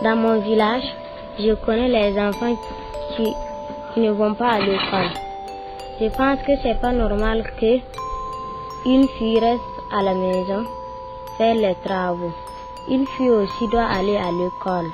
Dans mon village, je connais les enfants qui ne vont pas à l'école. Je pense que c'est pas normal que une fille reste à la maison faire les travaux. Une fille aussi doit aller à l'école.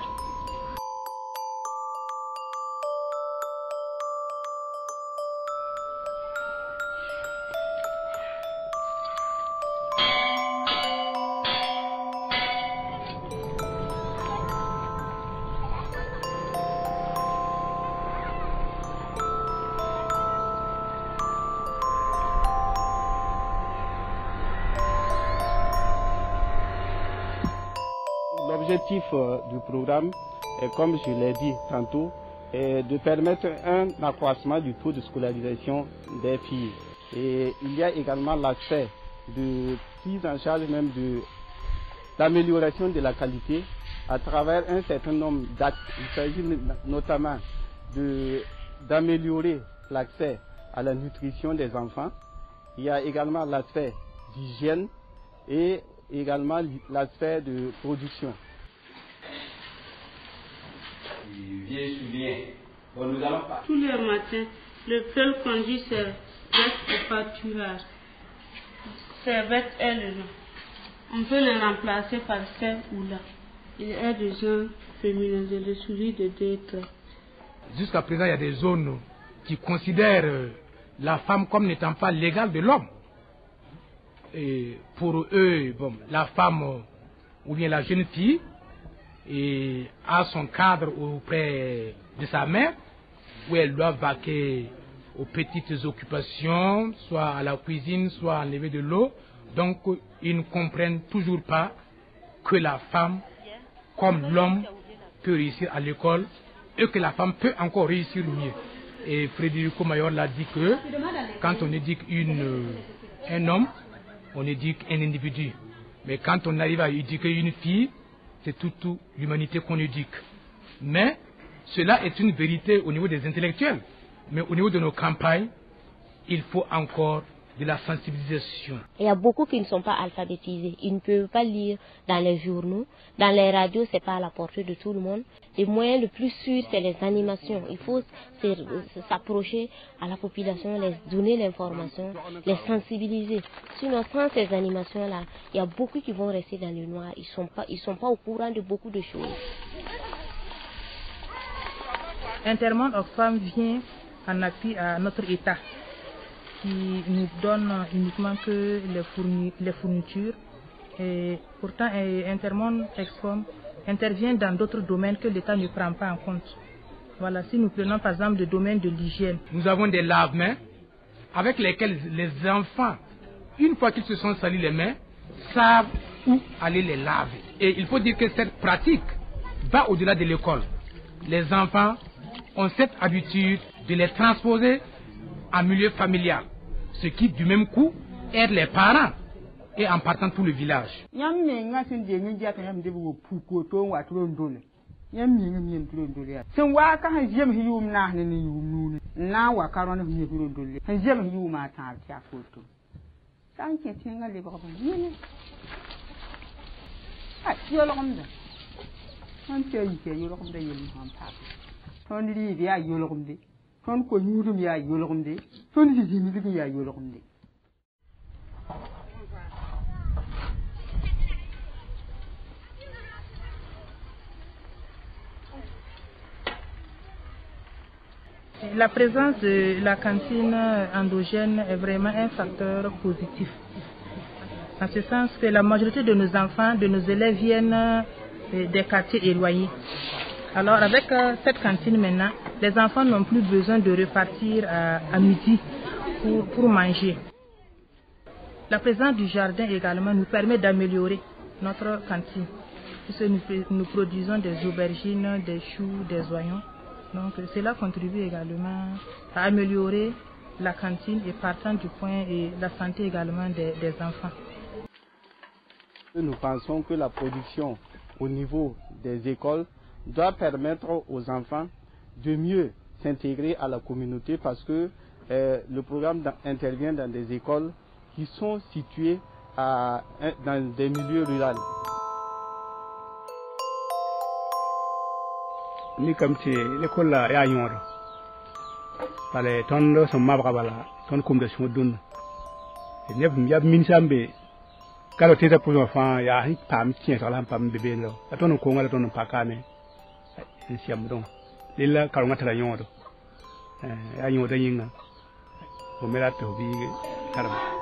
L'objectif du programme, comme je l'ai dit tantôt, est de permettre un accroissement du taux de scolarisation des filles. Et il y a également l'aspect de prise en charge même d'amélioration de la qualité à travers un certain nombre d'actes. Il s'agit notamment d'améliorer l'accès à la nutrition des enfants. Il y a également l'aspect d'hygiène et également l'aspect de production. Tous les matins, le seul conduit ses vestes au pâturage. Ses vestes est le nom. On peut le remplacer par ce ou là. Il est de genre féminin, je le souris de deux traits. Jusqu'à présent, il y a des zones qui considèrent la femme comme n'étant pas l'égale de l'homme. Et pour eux, bon, la femme ou bien la jeune fille a son cadre auprès de sa mère, où elle doit vaquer aux petites occupations, soit à la cuisine, soit à enlever de l'eau. Donc, ils ne comprennent toujours pas que la femme, comme l'homme, peut réussir à l'école et que la femme peut encore réussir mieux. Et Frédérico Mayor l'a dit que quand on éduque un homme, on éduque un individu. Mais quand on arrive à éduquer une fille, c'est toute l'humanité qu'on éduque. Mais cela est une vérité au niveau des intellectuels. Mais au niveau de nos campagnes, il faut encore de la sensibilisation. Il y a beaucoup qui ne sont pas alphabétisés. Ils ne peuvent pas lire dans les journaux. Dans les radios, c'est pas à la portée de tout le monde. Le moyen le plus sûr, c'est les animations. Il faut s'approcher à la population, les donner l'information, les sensibiliser. Sinon, sans ces animations-là, il y a beaucoup qui vont rester dans le noir. Ils sont pas au courant de beaucoup de choses. Intermonde Oxfam vient en appui à notre État, qui nous donne uniquement que les fournitures. Et pourtant, Intermonde Oxfam intervient dans d'autres domaines que l'État ne prend pas en compte. Voilà, si nous prenons par exemple le domaine de l'hygiène. Nous avons des lave-mains avec lesquels les enfants, une fois qu'ils se sont salis les mains, savent où aller les laver. Et il faut dire que cette pratique va au-delà de l'école. Les enfants ont cette habitude de les transposer en milieu familial, ce qui du même coup aide les parents et en partant tout le village. La présence de la cantine endogène est vraiment un facteur positif. En ce sens que la majorité de nos enfants, de nos élèves viennent des quartiers éloignés. Alors avec cette cantine maintenant, les enfants n'ont plus besoin de repartir à midi pour manger. La présence du jardin également nous permet d'améliorer notre cantine. Puisque nous produisons des aubergines, des choux, des oignons. Donc cela contribue également à améliorer la cantine et partant du point et la santé également des enfants. Nous pensons que la production au niveau des écoles doit permettre aux enfants de mieux s'intégrer à la communauté parce que le programme intervient dans des écoles qui sont situées dans des milieux ruraux. ni kam ti l'école la ya yoro pale ton so mabra bala ton kum de sudun ne bi ya min sambe kalo teta pour enfant ya hi pam tien so la pam bébé lo ton ko ngala ton pakane siam don lilla kalo ngata yoro ya yoro yinga o mera to bi karama